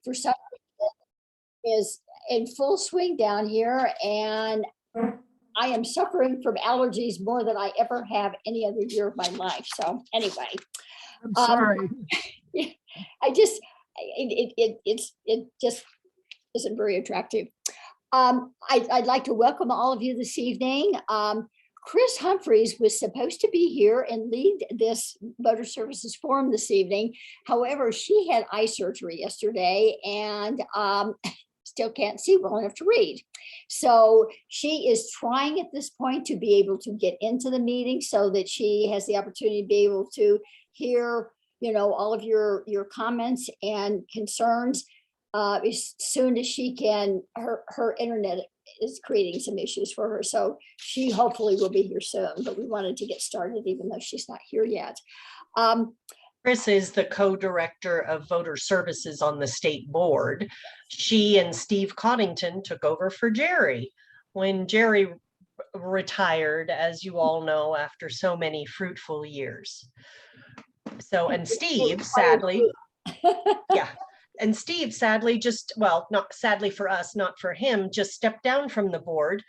for some reason is in full swing down here, and I am suffering from allergies more than I ever have any other year of my life. So anyway, I'm sorry. I just, it just isn't very attractive. I'd like to welcome all of you this evening. Chris Humphreys was supposed to be here and lead this voter services forum this evening. However, she had eye surgery yesterday and still can't see well enough to read. So she is trying at this point to be able to get into the meeting so that she has the opportunity to be able to hear, you know, all of your comments and concerns as soon as she can. Her internet is creating some issues for her, so she hopefully will be here soon, but we wanted to get started even though she's not here yet. Chris is the co-director of voter services on the state board. She and Steve Coddington took over for Jerry when Jerry retired, as you all know, after so many fruitful years. So, and Steve sadly, yeah. And Steve sadly just, well, not sadly for us, not for him, just stepped down from the board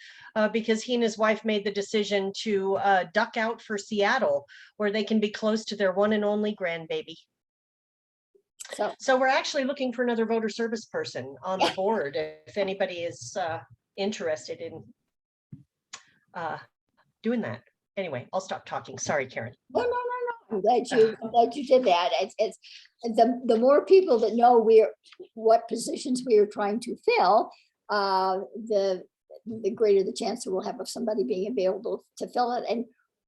because he and his wife made the decision to duck out for Seattle, where they can be close to their one and only grandbaby. So we're actually looking for another voter service person on the board if anybody is interested in doing that. Anyway, I'll stop talking. Sorry, Karen. No. I'm glad you did that. It's the more people that know what positions we are trying to fill, the greater the chance that we'll have of somebody being available to fill it. And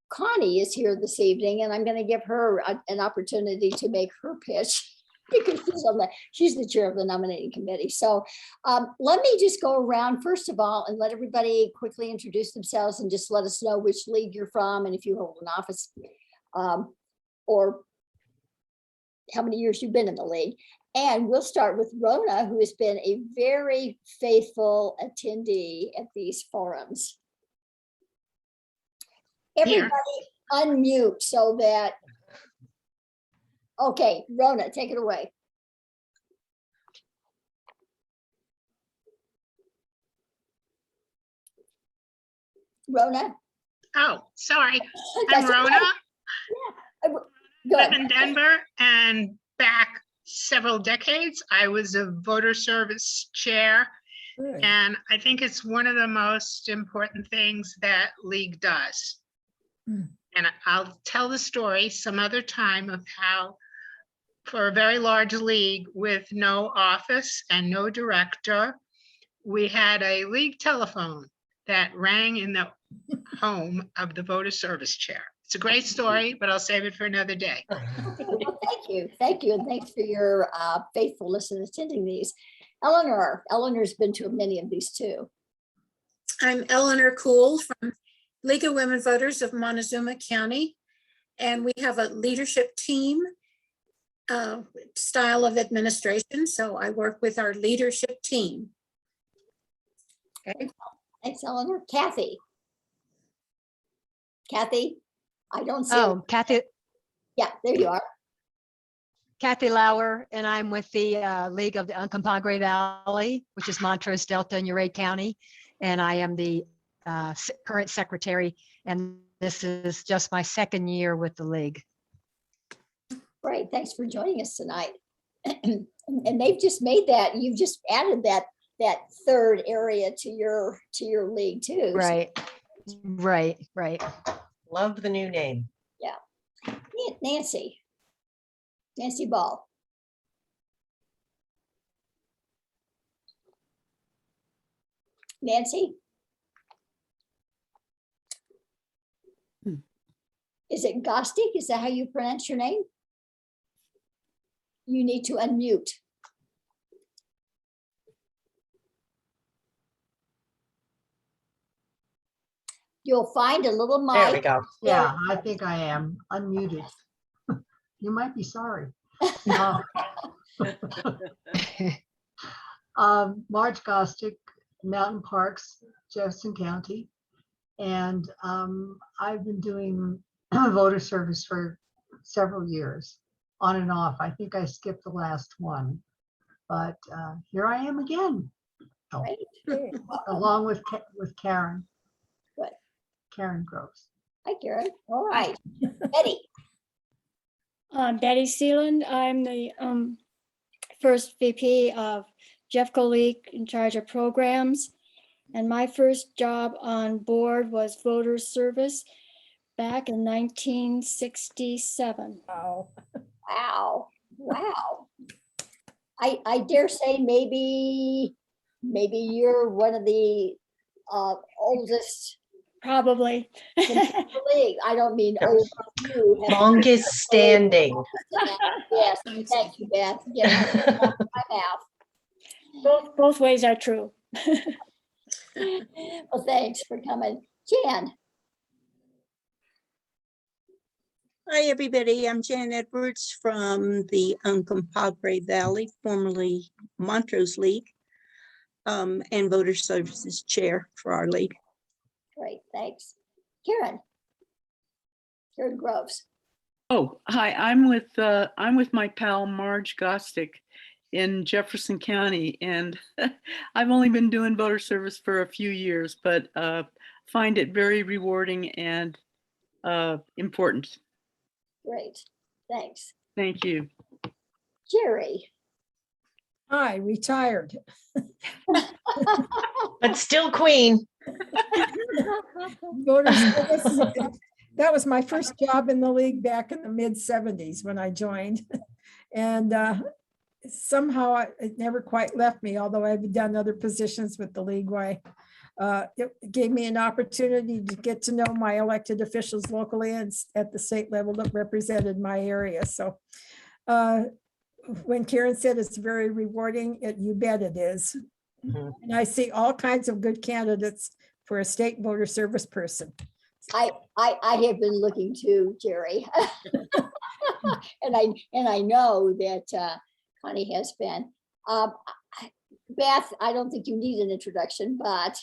Connie is here this evening, and I'm going to give her an opportunity to make her pitch because she's the chair of the nominating committee. So let me just go around first of all and let everybody quickly introduce themselves and just let us know which league you're from and if you hold an office. Or how many years you've been in the league. And we'll start with Rona, who has been a very faithful attendee at these forums. Everybody unmute so that, okay, Rona, take it away. Rona? Oh, sorry. I'm Rona. Good. I'm in Denver, and back several decades, I was a voter service chair. Good. And I think it's one of the most important things that League does. And I'll tell the story some other time of how, for a very large league with no office and no director, we had a league telephone that rang in the home of the voter service chair. It's a great story, but I'll save it for another day. Well, thank you, and thanks for your faithfulness in attending these. Eleanor's been to many of these too. I'm Eleanor Cool from League of Women Voters of Montezuma County, and we have a leadership team style of administration, so I work with our leadership team. Okay. Thanks, Eleanor. Kathy, I don't see. Oh, Kathy. Yeah, there you are. Kathy Lauer, and I'm with the League of the Uncompahgre Valley, which is Montrose, Delta, and Ouray County. And I am the current secretary, and this is just my second year with the League. Great, thanks for joining us tonight. And they've just made that, you've just added that third area to your league too. Right, right. Love the new name. Yeah. Nancy Ball. Nancy? Is it Gostick? Is that how you pronounce your name? You need to unmute. You'll find a little mic. There we go. Yeah, I think I am unmuted. You might be sorry. Marge Gostick, Mountain Parks, Jefferson County. And I've been doing voter service for several years, on and off. I think I skipped the last one. But here I am again, Right. Good. along with Karen. Good. Karen Groves. Hi, Karen. All right. Betty. Betty Sealand. I'm the first VP of Jeffco League in charge of programs. And my first job on board was voter service back in 1967. Wow. Wow. I dare say maybe you're one of the oldest Probably. in the league. I don't mean Yes. old like you. Longest standing. Yes, thank you, Beth. Yeah, I have. Both ways are true. Well, thanks for coming. Jan. Hi, everybody. I'm Jan Edwards from the Uncompahgre Valley, formerly Montrose League, and Voter Services Chair for our league. Great, thanks. Karen. Karen Groves. Oh, hi, I'm with my pal Marge Gostick in Jefferson County, and I've only been doing voter service for a few years, but find it very rewarding and important. Great, thanks. Thank you. Jerry. Hi, retired. But still queen. Voter service. That was my first job in the league back in the mid-70s when I joined. And somehow it never quite left me, although I've done other positions with the league. Why it gave me an opportunity to get to know my elected officials locally and at the state level that represented my area. So when Karen said it's very rewarding, you bet it is. Mhm. And I see all kinds of good candidates for a state voter service person. I have been looking too, Jerry. And I know that Connie has been. Beth, I don't think you need an introduction, but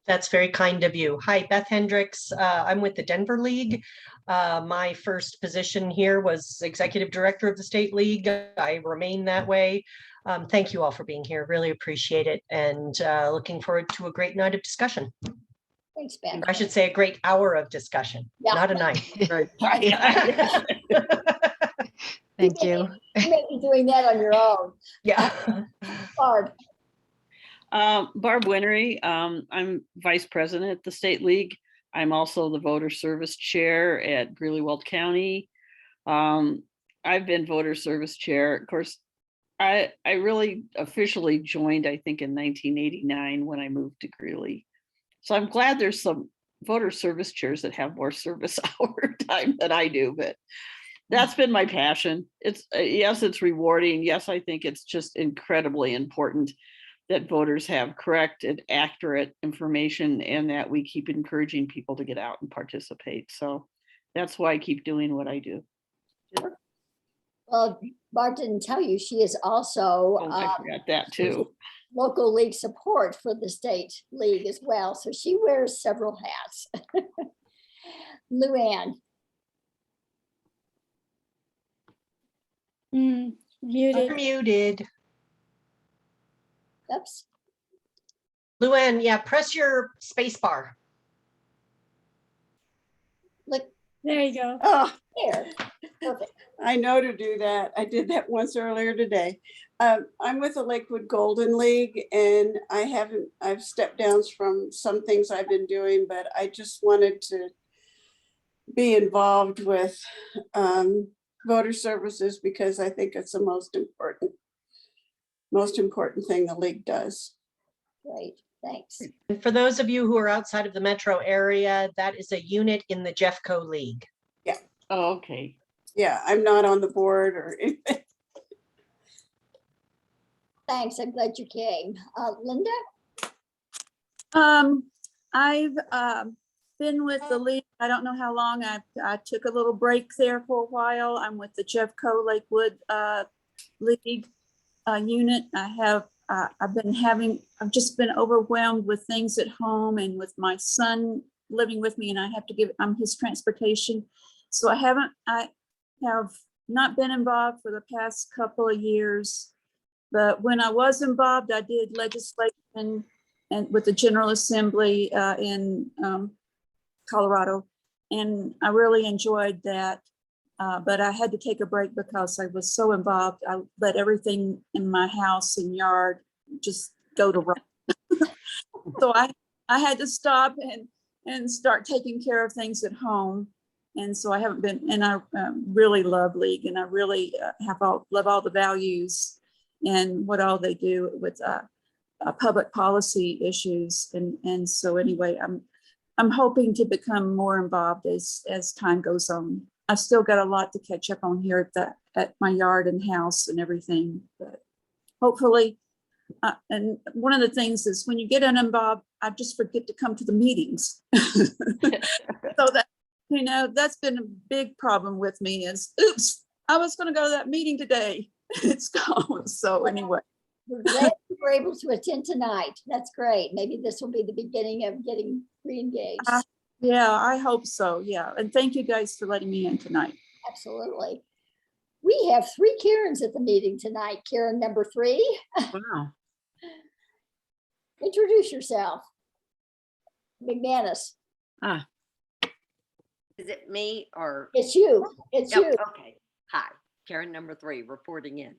That's very kind of you. Hi, Beth Hendricks. I'm with the Denver League. My first position here was Executive Director of the State League. I remain that way. Thank you all for being here. Really appreciate it. And looking forward to a great night of discussion. thanks, Beth. I should say a great hour of discussion, Yeah. not a night. Right. Thank you. You may be doing that on your own. Yeah. Barb. Barb Winery. I'm Vice President at the State League. I'm also the Voter Service Chair at Greeley-Weld County. I've been Voter Service Chair. Of course, I really officially joined, I think, in 1989 when I moved to Greeley. So I'm glad there's some voter service chairs that have more service hour time than I do, but that's been my passion. It's yes, it's rewarding. Yes, I think it's just incredibly important that voters have correct and accurate information and that we keep encouraging people to get out and participate. So that's why I keep doing what I do. Well, Barb didn't tell you, she is also Oh, I forgot that too. local league support for the state league as well. So she wears several hats. Luann. Muted. You're muted. Oops. Luann, yeah, press your space bar. Look There you go. Oh, here. Perfect. I know to do that. I did that once earlier today. I'm with the Lakewood Golden League and I've stepped down from some things I've been doing, but I just wanted to be involved with voter services because I think it's the most important thing the league does. Great, thanks. And for those of you who are outside of the metro area, that is a unit in the Jeffco League. Oh, okay. Yeah, I'm not on the board or anything. Thanks, I'm glad you came. Linda? I've been with the league. I don't know how long. I took a little break there for a while. I'm with the Jeffco Lakewood League unit. I've just been overwhelmed with things at home and with my son living with me, and I'm his transportation. So I have not been involved for the past couple of years. But when I was involved, I did legislation and with the General Assembly in Colorado, and I really enjoyed that. But I had to take a break because I was so involved. I let everything in my house and yard just go to wrong. So I had to stop and start taking care of things at home. And so I haven't been, and I really love League, and I really love all the values and what all they do with public policy issues. And so anyway, I'm hoping to become more involved as time goes on. I've still got a lot to catch up on here at my yard and house and everything, but hopefully. And one of the things is when you get uninvolved, I just forget to come to the meetings. So that, that's been a big problem with me is, oops, I was going to go to that meeting today. It's gone. So anyway. We're glad you were able to attend tonight. That's great. Maybe this will be the beginning of getting re-engaged. Yeah, I hope so. Yeah. And thank you guys for letting me in tonight. Absolutely. We have 3 Karens at the meeting tonight. Karen number 3. Wow. Introduce yourself. McManus. Is it me or? It's you. It's Yep, you. okay. Hi, Karen number 3 reporting in.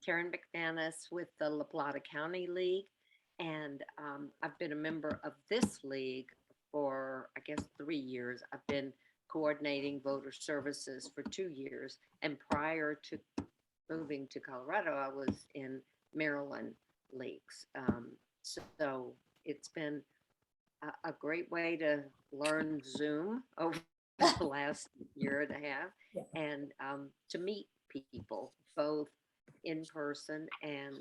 Karen McManus with the La Plata County League. And I've been a member of this league for, I guess, 3 years. I've been coordinating voter services for 2 years. And prior to moving to Colorado, I was in Maryland leagues. So it's been a great way to learn Zoom over the last year and a half, and to meet people both in person and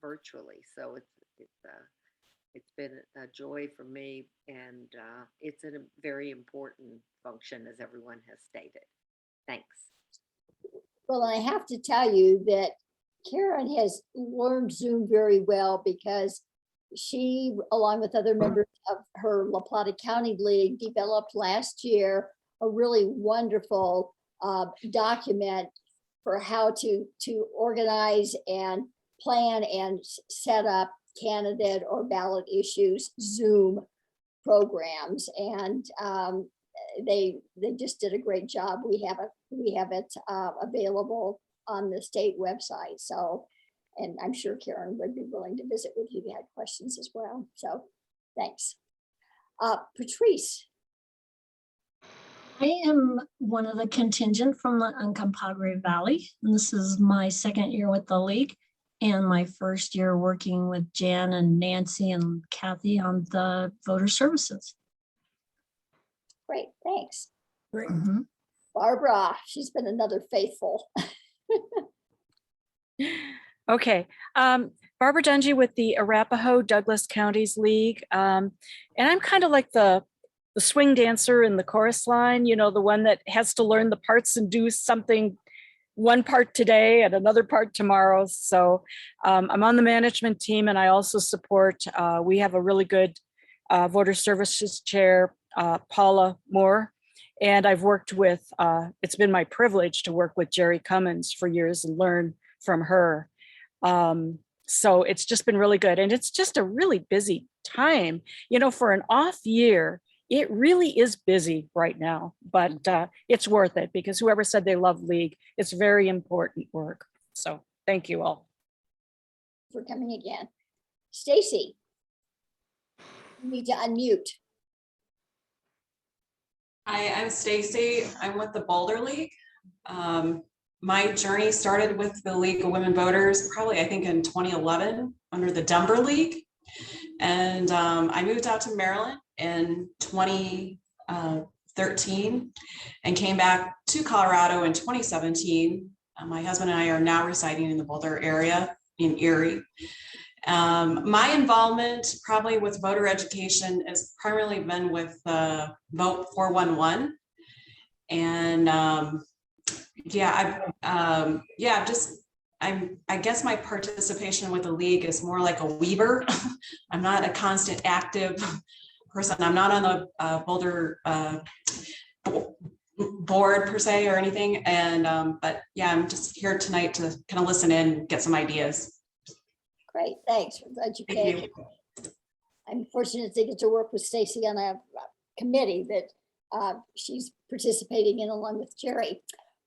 virtually. So it's been a joy for me, and it's a very important function, as everyone has stated. Thanks. Well, I have to tell you that Karen has learned Zoom very well because she, along with other members of her La Plata County League, developed last year a really wonderful document for how to organize and plan and set up candidate or ballot issues Zoom programs, and they just did a great job. We have it available on the state website. So, and I'm sure Karen would be willing to visit with you if you had questions as well. So thanks. Patrice. I am one of the contingent from the Uncompahgre Valley. And this is my 2nd year with the league and my 1st year working with Jan and Nancy and Kathy on the voter services. Great, thanks. Great. Barbara, she's been another faithful. Okay, Barbara Dungy with the Arapahoe Douglas Counties League. And I'm kind of like the swing dancer in the chorus line, the one that has to learn the parts and do something, one part today and another part tomorrow. So I'm on the management team, and I also support, we have a really good voter services chair, Paula Moore. And I've worked with, it's been my privilege to work with Jerry Cummins for years and learn from her. So it's just been really good. And it's just a really busy time, for an off year. It really is busy right now, but it's worth it because whoever said they love league, it's very important work. So thank you all for coming again. Stacy, you need to unmute. Hi, I'm Stacy. I'm with the Boulder League. My journey started with the League of Women Voters, probably I think in 2011 under the Denver League. And I moved out to Maryland in 2013 and came back to Colorado in 2017. My husband and I are now residing in the Boulder area in Erie. My involvement probably with voter education has primarily been with Vote 411. And I guess my participation with the league is more like a weaver. I'm not a constant active person. I'm not on the Boulder board per se or anything. And, but yeah, I'm just here tonight to kind of listen in, get some ideas. Great, thanks. We're glad you Thank came. you. I'm fortunate to get to work with Stacy on a committee that she's participating in along with Jerry.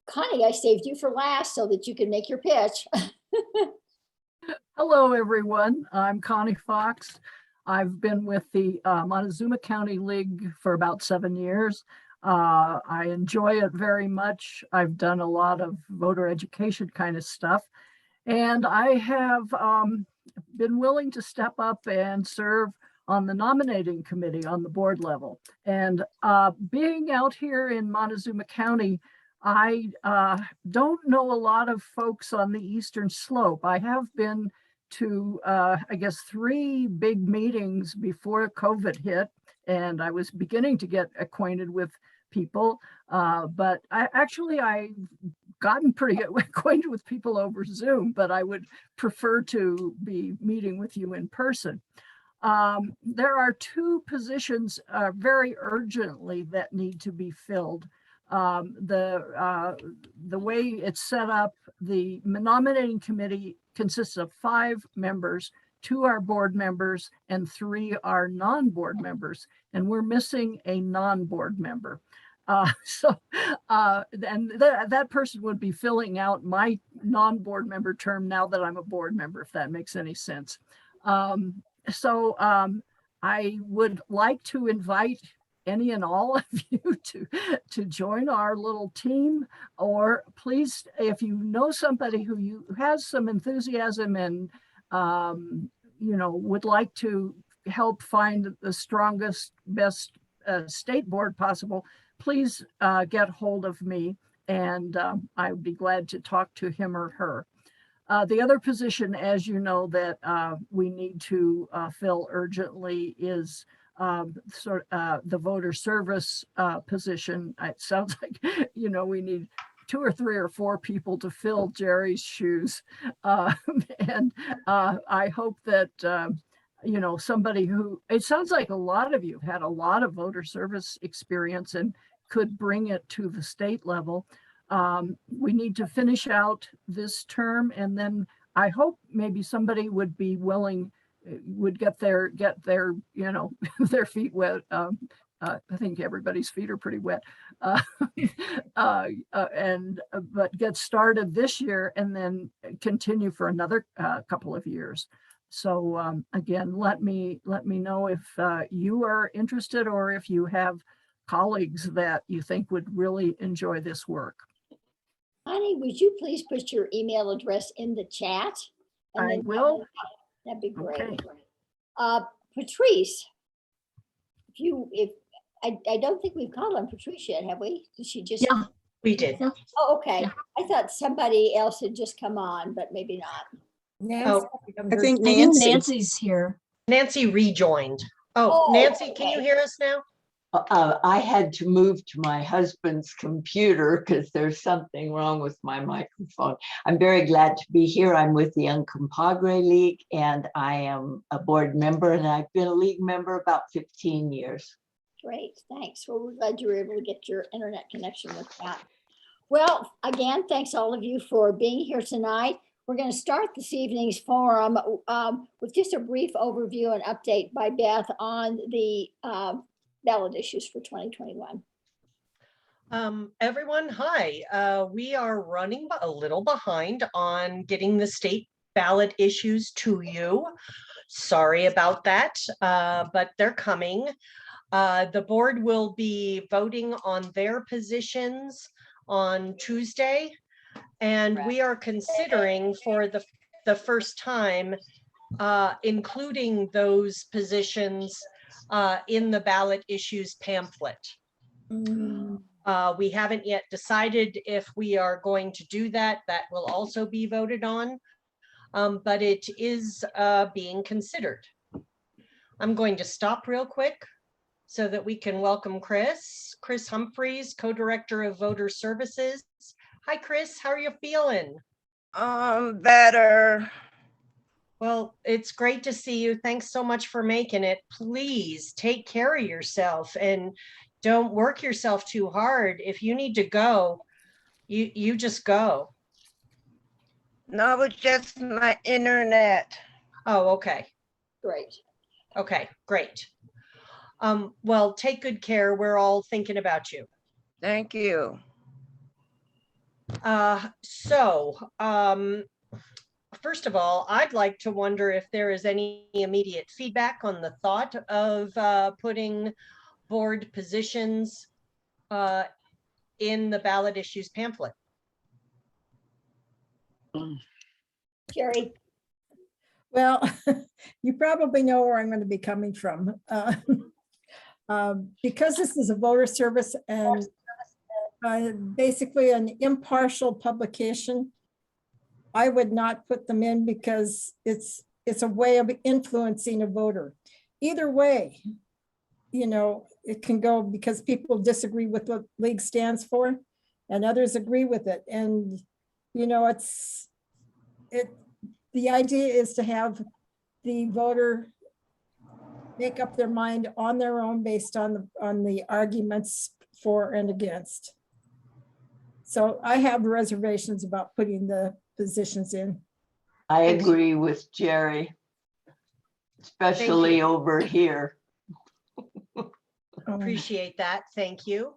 Connie, I saved you for last so that you can make your pitch. Hello, everyone. I'm Connie Fox. I've been with the Montezuma County League for about 7 years. I enjoy it very much. I've done a lot of voter education kind of stuff. And I have been willing to step up and serve on the nominating committee on the board level. And being out here in Montezuma County, I don't know a lot of folks on the Eastern Slope. I have been to, I guess, 3 big meetings before COVID hit, and I was beginning to get acquainted with people. But I've gotten pretty acquainted with people over Zoom, but I would prefer to be meeting with you in person. There are 2 positions very urgently that need to be filled. The way it's set up, the nominating committee consists of 5 members, 2 are board members and 3 are non-board members, and we're missing a non-board member. And that person would be filling out my non-board member term now that I'm a board member, if that makes any sense. I would like to invite any and all of you to join our little team, or please, if you know somebody who has some enthusiasm and would like to help find the strongest, best state board possible, please get hold of me, and I would be glad to talk to him or her. The other position, as you know, that we need to fill urgently is the voter service position. It sounds like, we need 2 or 3 or 4 people to fill Jerry's shoes. And I hope that, somebody who, it sounds like a lot of you have had a lot of voter service experience and could bring it to the state level. We need to finish out this term, and then I hope maybe somebody would be willing, would get their their feet wet. I think everybody's feet are pretty wet, but get started this year and then continue for another couple of years. So again, let me know if you are interested, or if you have colleagues that you think would really enjoy this work. Connie, would you please put your email address in the chat? I will. That'd be great. Okay. Patrice, I don't think we've called on Patrice yet, have we? Did she just? Yeah, we did. Oh, okay. Yeah. I thought somebody else had just come on, but maybe not. Nancy, I think I think Nancy. Nancy's here. Nancy rejoined. Oh, Oh, Nancy, can you okay. hear us now? I had to move to my husband's computer because there's something wrong with my microphone. I'm very glad to be here. I'm with the Uncompahgre League, and I am a board member, and I've been a league member about 15 years. Great, thanks. Well, we're glad you were able to get your internet connection with that. Well, again, thanks all of you for being here tonight. We're going to start this evening's forum with just a brief overview and update by Beth on the ballot issues for 2021. Everyone, hi. We are running a little behind on getting the state ballot issues to you. Sorry about that, but they're coming. The board will be voting on their positions on Tuesday, and we are considering for the first time including those positions in the ballot issues pamphlet. We haven't yet decided if we are going to do that. That will also be voted on, but it is being considered. I'm going to stop real quick so that we can welcome Chris Humphreys, co-director of voter services. Hi, Chris, how are you feeling? Better. Well, it's great to see you. Thanks so much for making it. Please take care of yourself. And, don't work yourself too hard. If you need to go, you just go. No, it's just my internet. Oh, okay. Great. Okay, great. Well, take good care. We're all thinking about you. Thank you. First of all, I'd like to wonder if there is any immediate feedback on the thought of putting board positions in the ballot issues pamphlet. Jerry. Well, you probably know where I'm going to be coming from. Because this is a voter service and basically an impartial publication, I would not put them in because it's a way of influencing a voter. Either way, you know, it can go because people disagree with what League stands for and others agree with it. And, you know, the idea is to have the voter make up their mind on their own based on the arguments for and against. So I have reservations about putting the positions in. I agree with Jerry, especially over here. Appreciate that. Thank you.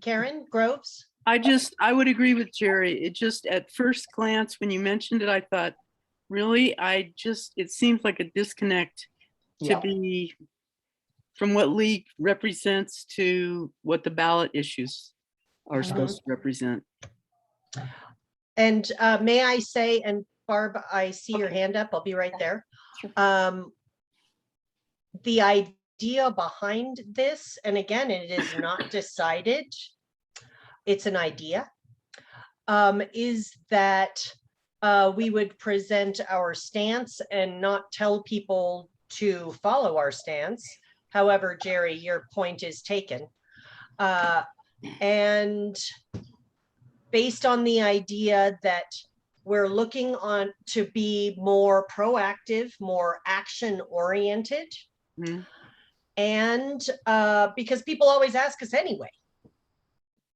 Karen Groves? I would agree with Jerry. It just, at first glance, when you mentioned it, I thought, really, it seems like a disconnect to be from what League represents to what the ballot issues are supposed to represent. And may I say, and Barb, I see your hand up. I'll be right there. The idea behind this, and again, it is not decided, it's an idea, is that we would present our stance and not tell people to follow our stance. However, Jerry, your point is taken. And based on the idea that we're looking on to be more proactive, more action oriented. And because people always ask us anyway.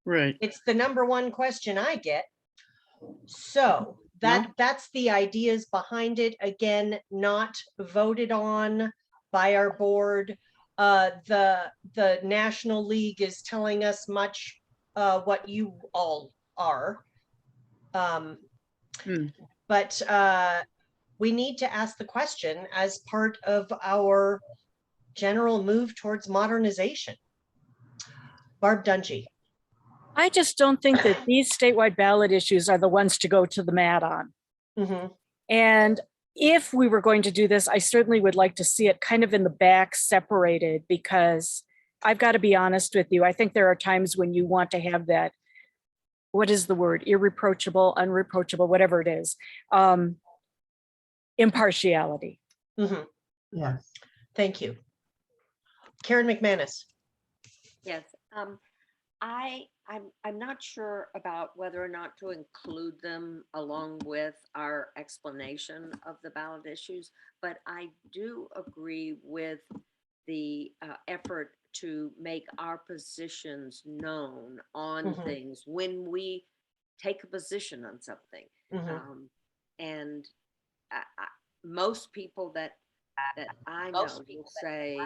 Right. It's the number one question I get. So that's the ideas behind it. Again, not voted on by our board. The National League is telling us much what you all are. But we need to ask the question as part of our general move towards modernization. Barb Dungy. I just don't think that these statewide ballot issues are the ones to go to the mat on. And if we were going to do this, I certainly would like to see it kind of in the back separated, because I've got to be honest with you. I think there are times when you want to have that, what is the word? Irreproachable, unreproachable, whatever it is. Impartiality. Yes. Thank you. Karen McManus. Yes, I'm not sure about whether or not to include them along with our explanation of the ballot issues, but I do agree with the effort to make our positions known on things when we take a position on something. And most people that I know will say,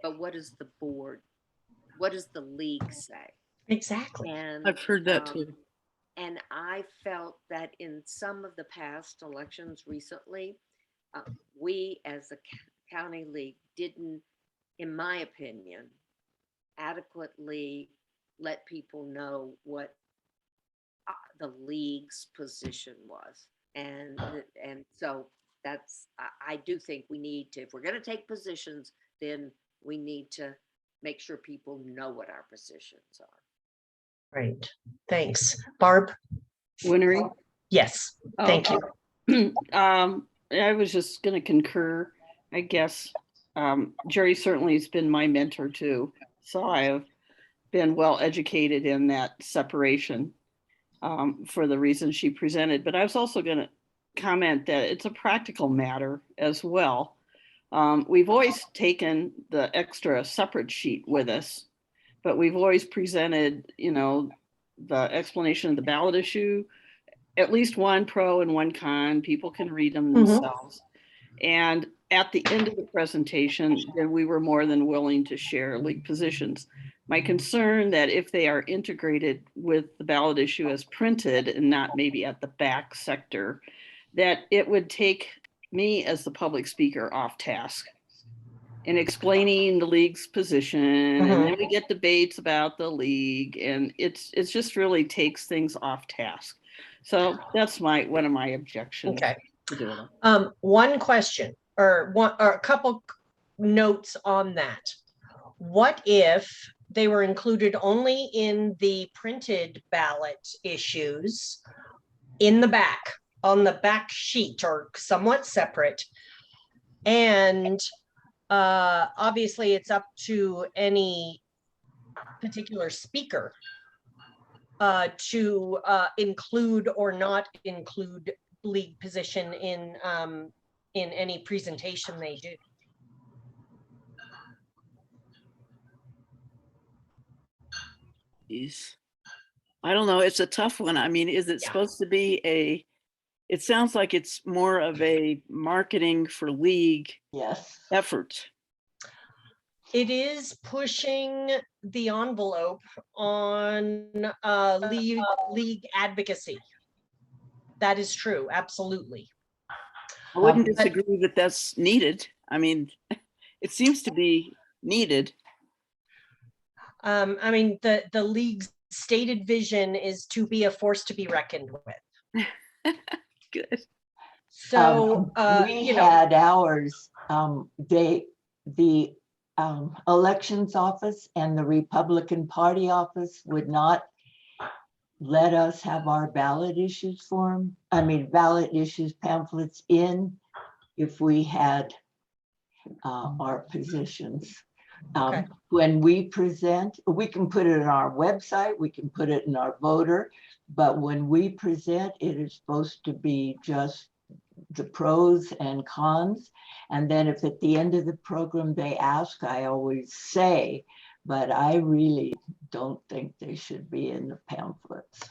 but what does the board, what does the league say? Exactly. And I've heard that too. And I felt that in some of the past elections recently, we as a county league didn't, in my opinion, adequately let people know what the league's position was. And so that's, I do think we need to, if we're going to take positions, then we need to make sure people know what our positions are. Great. Thanks. Barb? Winery? Yes. Thank you. I was just going to concur, I guess. Jerry certainly has been my mentor too. So I have been well educated in that separation for the reasons she presented. But I was also going to comment that it's a practical matter as well. We've always taken the extra separate sheet with us but we've always presented, the explanation of the ballot issue, at least one pro and one con. People can read them themselves. And at the end of the presentation, then we were more than willing to share league positions. My concern that if they are integrated with the ballot issue as printed and not maybe at the back sector, that it would take me as the public speaker off task in explaining the league's position. And then we get debates about the league, and it's just really takes things off task. So that's one of my objections. Okay. To doing it. One question or a couple notes on that. What if they were included only in the printed ballot issues in the back, on the back sheet, or somewhat separate? And obviously it's up to any particular speaker to include or not include league position in any presentation they do. Jeez. I don't know. It's a tough one. I mean, is it supposed to be it sounds like it's more of a marketing for league effort. It is pushing the envelope on league advocacy. That is true, absolutely. I wouldn't disagree that that's needed. I mean, it seems to be needed. I mean, the league's stated vision is to be a force to be reckoned with. Good. So we had ours. The elections office and the Republican Party office would not let us have our ballot issues ballot issues pamphlets in if we had our positions. When we present, we can put it on our website, we can put it in our voter, but when we present, it is supposed to be just the pros and cons. And then if at the end of the program they ask, I always say, but I really don't think they should be in the pamphlets.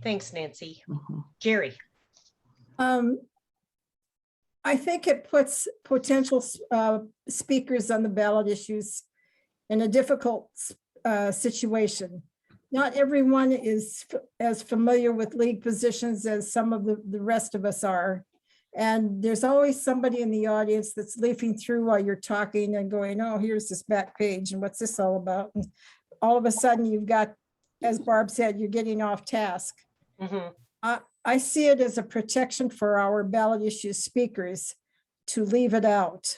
Thanks, Nancy. Jerry. I think it puts potential speakers on the ballot issues in a difficult situation. Not everyone is as familiar with league positions as some of the rest of us are. And there's always somebody in the audience that's leafing through while you're talking and going, oh, here's this back page and what's this all about? And all of a sudden you've got, as Barb said, you're getting off task. I see it as a protection for our ballot issue speakers to leave it out.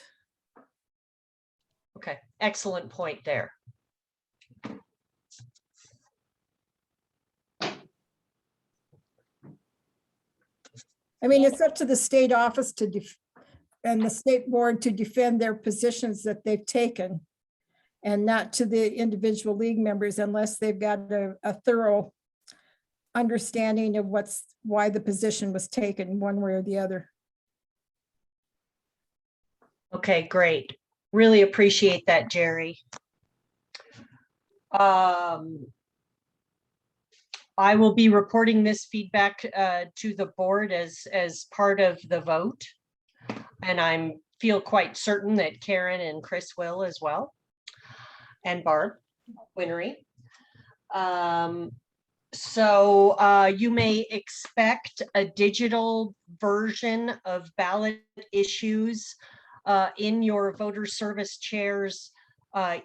Okay, excellent point there. I mean, it's up to the state office and the state board to defend their positions that they've taken, and not to the individual league members unless they've got a thorough understanding of why the position was taken one way or the other. Okay, great. Really appreciate that, Jerry. I will be reporting this feedback to the board as part of the vote. And I feel quite certain that Karen and Chris will as well. And Barb Winnery. So you may expect a digital version of ballot issues in your voter service chair's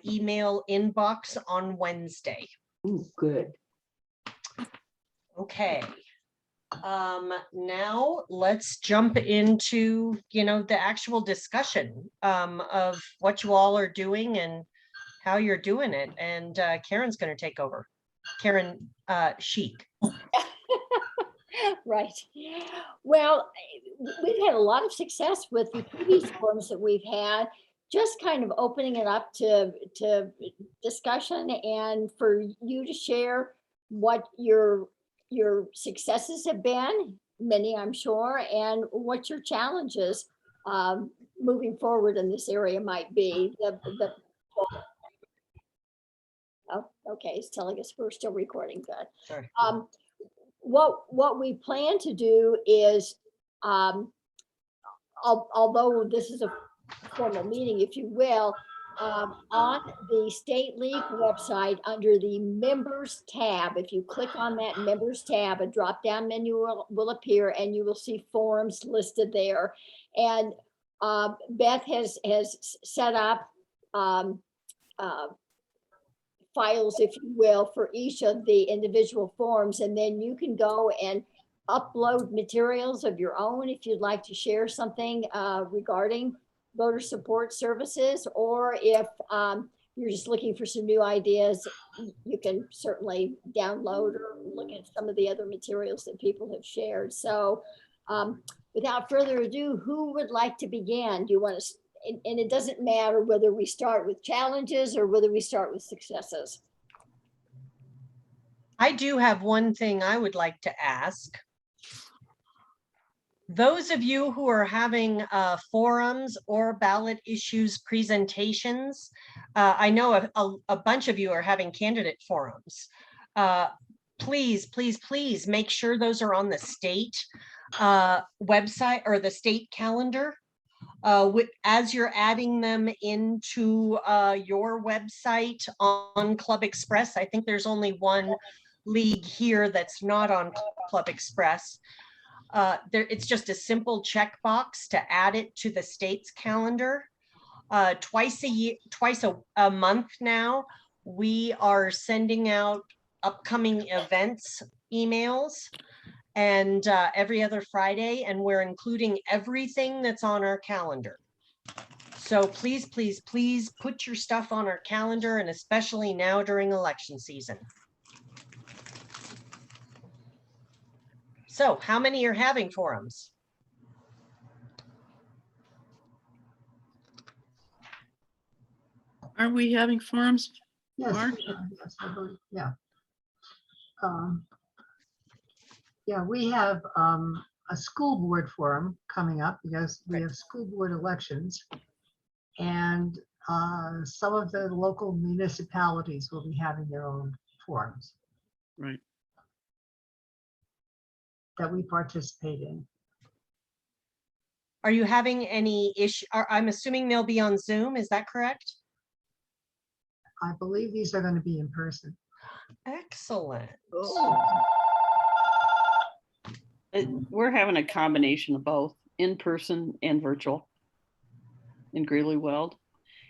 email inbox on Wednesday. Ooh, good. Okay. Now let's jump into, the actual discussion of what you all are doing and how you're doing it. And Karen's going to take over. Karen Sheik. Right. Well, we've had a lot of success with the previous forums that we've had, just kind of opening it up to discussion and for you to share what your successes have been, many I'm sure, and what your challenges moving forward in this area might be. Oh, okay, it's telling us we're still recording, good. Sorry. What we plan to do is, although this is a formal meeting, if you will, on the State League website, under the members tab, if you click on that members tab, a drop-down menu will appear and you will see forums listed there. And Beth has set up files, if you will, for each of the individual forms, and then you can go and upload materials of your own if you'd like to share something regarding voter support services, or if you're just looking for some new ideas, you can certainly download or look at some of the other materials that people have shared. So without further ado, who would like to begin? Do you want to, and it doesn't matter whether we start with challenges or whether we start with successes. I do have one thing I would like to ask. Those of you who are having forums or ballot issues presentations, I know a bunch of you are having candidate forums. Please, please, please make sure those are on the state website or the state calendar. As you're adding them into your website on Club Express, I think there's only one league here that's not on Club Express. It's just a simple checkbox to add it to the state's calendar. Twice a month now, we are sending out upcoming events emails, and every other Friday, and we're including everything that's on our calendar. So please, please, please put your stuff on our calendar, and especially now during election season. So how many are having forums? Are we having forums? Yes, Mark? yes, I believe, yeah. Yeah, we have a school board forum coming up because we have school board elections. And some of the local municipalities will be having their own forums. Right. That we participate in. Are you having any issue? I'm assuming they'll be on Zoom, is that correct? I believe these are going to be in person. Excellent. We're having a combination of both in person and virtual in Greeley Weld.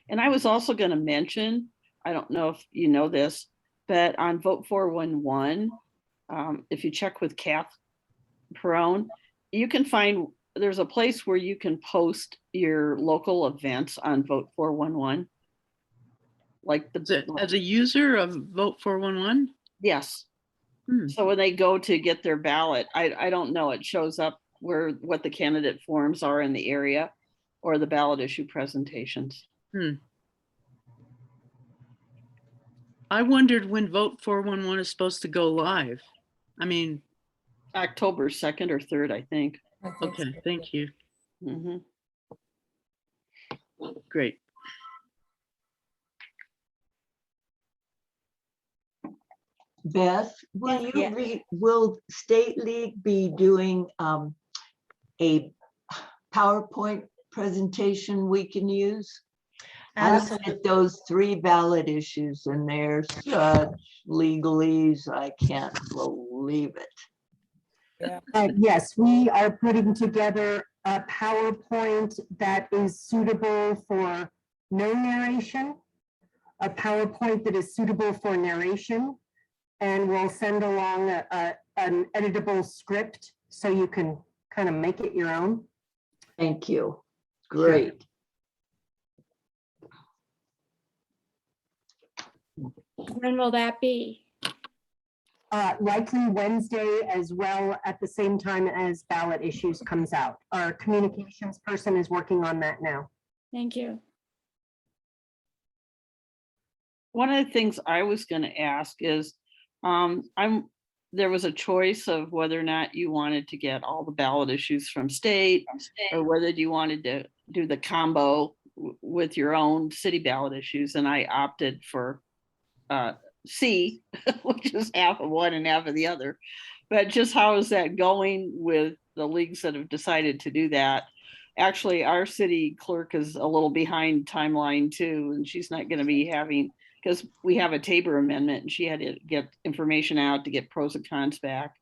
And I was also going to mention, I don't know if you know this, but on Vote 411, if you check with Kath Perone, you can find, there's a place where you can post your local events on Vote 411. Like as a user of Vote 411? Yes. So when they go to get their ballot, I don't know, it shows up what the candidate forms are in the area or the ballot issue presentations. I wondered when Vote 411 is supposed to go live. I mean, October 2nd or 3rd, I think. Okay, thank you. Great. Beth, will State League be doing a PowerPoint presentation we can use? I looked at those 3 ballot issues and they're such legalese, I can't believe it. Yes, we are putting together a PowerPoint that is suitable for no narration, a PowerPoint that is suitable for narration, and we'll send along an editable script so you can kind of make it your own. Thank you. Great. When will that be? Likely Wednesday, as well at the same time as ballot issues comes out. Our communications person is working on that now. Thank you. One of the things I was going to ask is, there was a choice of whether or not you wanted to get all the ballot issues from state or whether you wanted to do the combo with your own city ballot issues. And I opted for see, which is half of one and half of the other. But just how is that going with the leagues that have decided to do that? Actually, our city clerk is a little behind timeline too, and she's not going to be having, because we have a Tabor amendment and she had to get information out to get pros and cons back.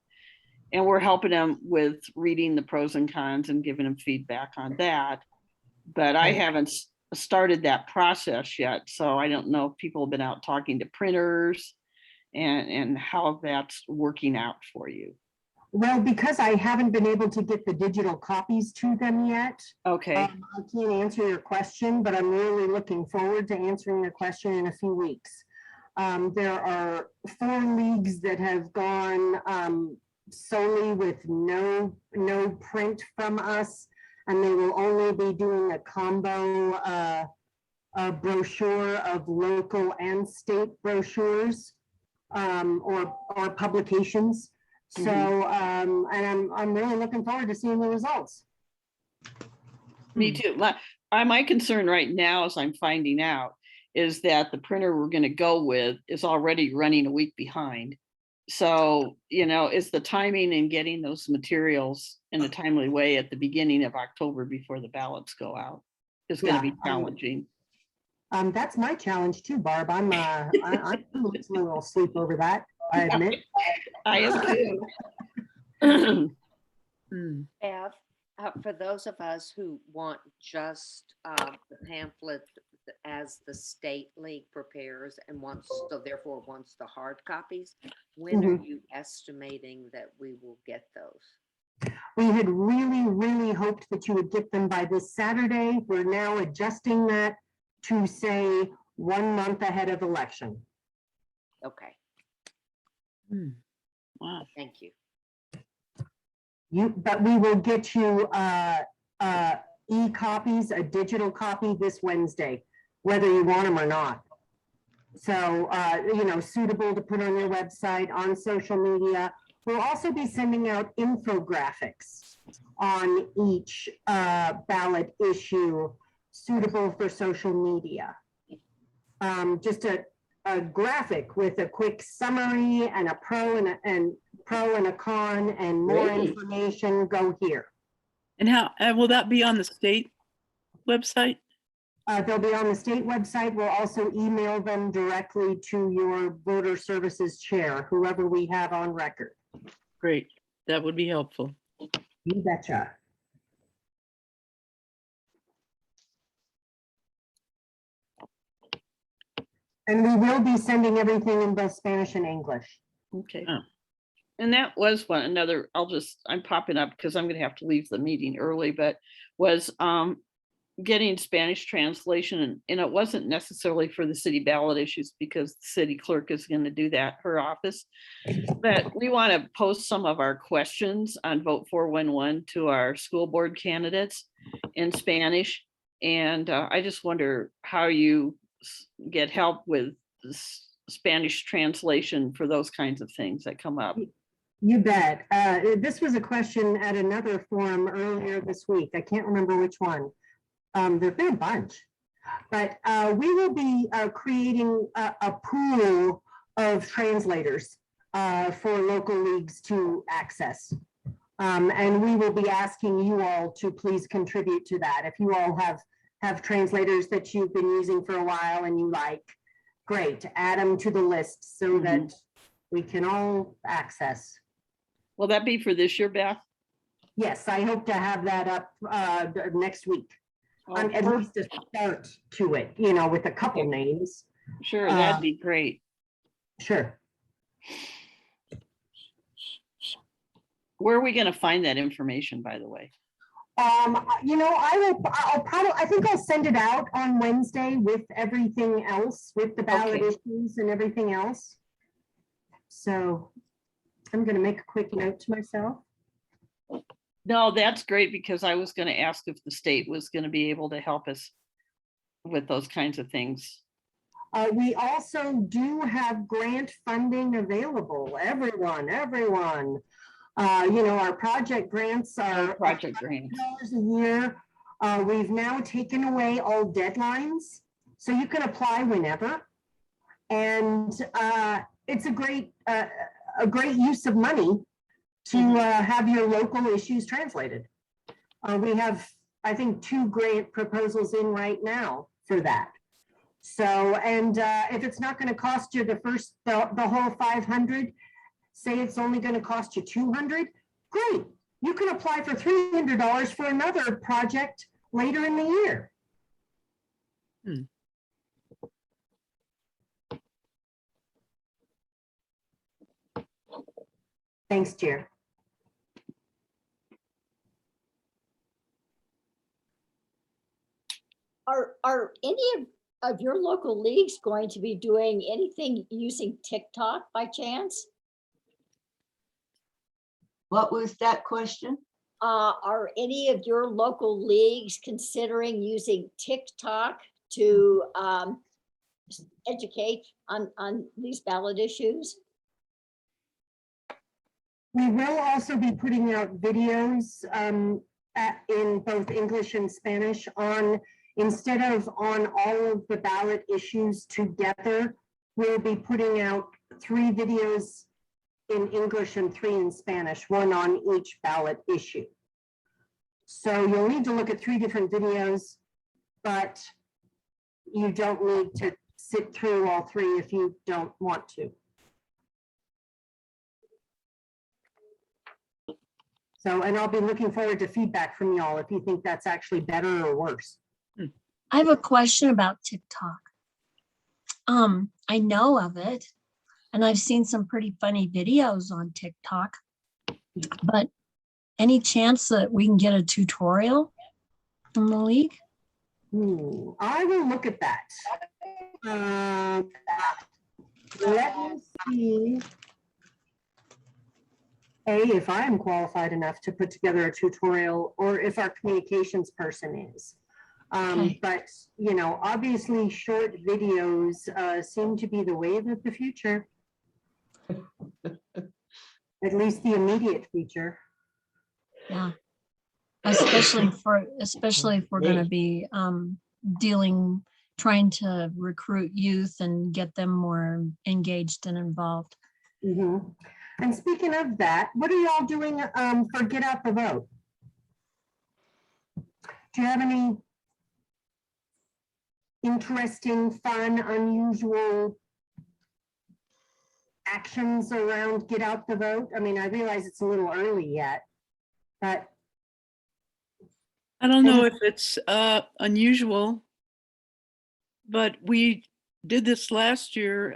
And we're helping them with reading the pros and cons and giving them feedback on that. But I haven't started that process yet. So I don't know if people have been out talking to printers and how that's working out for you. Well, because I haven't been able to get the digital copies to them yet. Okay. I can't answer your question, but I'm really looking forward to answering your question in a few weeks. There are 4 leagues that have gone solely with no print from us, and they will only be doing a combo a brochure of local and state brochures or publications. So, and I'm really looking forward to seeing the results. Me too. My concern right now, as I'm finding out, is that the printer we're going to go with is already running a week behind. So, you know, it's the timing and getting those materials in a timely way at the beginning of October before the ballots go out is going to be challenging. That's my challenge too, Barb. I'm losing a little sleep over that, I admit. I am too. Bev, for those of us who want just the pamphlet as the state league prepares and therefore wants the hard copies, when are you estimating that we will get those? We had really hoped that you would get them by this Saturday. We're now adjusting that to say 1 month ahead of election. Okay. Wow. Thank you. But we will get you e-copies, a digital copy this Wednesday, whether you want them or not. So, you know, suitable to put on your website, on social media. We'll also be sending out infographics on each ballot issue suitable for social media. Just a graphic with a quick summary and a pro and a con and more information, go here. And how will that be on the state website? They'll be on the state website. We'll also email them directly to your voter services chair, whoever we have on record. Great, that would be helpful. You betcha. And we will be sending everything in both Spanish and English. Okay. And that was another, I'm popping up because I'm going to have to leave the meeting early, but was getting Spanish translation. And it wasn't necessarily for the city ballot issues because the city clerk is going to do that, her office. But we want to post some of our questions on Vote 411 to our school board candidates in Spanish. And I just wonder how you get help with Spanish translation for those kinds of things that come up. You bet. This was a question at another forum earlier this week. I can't remember which one. There've been a bunch, but we will be creating a pool of translators for local leagues to access. And we will be asking you all to please contribute to that. If you all have translators that you've been using for a while and you like, great, add them to the list so that we can all access. Will that be for this year, Beth? Yes, I hope to have that up next week. At least a start to it, you know, with a couple names. Sure, that'd be great. Sure. Where are we going to find that information, by the way? You know, I think I'll send it out on Wednesday with everything else, with the ballot issues and everything else. So I'm going to make a quick note to myself. No, that's great because I was going to ask if the state was going to be able to help us with those kinds of things. We also do have grant funding available. Everyone. You know, our project grants are $100 a year. We've now taken away all deadlines, so you can apply whenever. And it's a great use of money to have your local issues translated. We have, I think, 2 grant proposals in right now for that. So, and if it's not going to cost you the whole 500, say it's only going to cost you 200, great. You can apply for $300 for another project later in the year. Thanks, Chair. Are any of your local leagues going to be doing anything using TikTok by chance? What was that question? Are any of your local leagues considering using TikTok to educate on these ballot issues? We will also be putting out videos in both English and Spanish on, instead of on all of the ballot issues together, we'll be putting out 3 videos in English and 3 in Spanish, 1 on each ballot issue. So you'll need to look at 3 different videos, but you don't need to sit through all 3 if you don't want to. So, and I'll be looking forward to feedback from y'all if you think that's actually better or worse. I have a question about TikTok. I know of it, and I've seen some pretty funny videos on TikTok, but any chance that we can get a tutorial from the league? I will look at that. Let me see. If I am qualified enough to put together a tutorial, or if our communications person is. But, you know, obviously short videos seem to be the wave of the future. At least the immediate future. Yeah. Especially if we're going to be trying to recruit youth and get them more engaged and involved. And speaking of that, what are y'all doing for Get Out the Vote? Do you have any interesting, fun, unusual actions around Get Out the Vote? I mean, I realize it's a little early yet, but. I don't know if it's unusual, but we did this last year.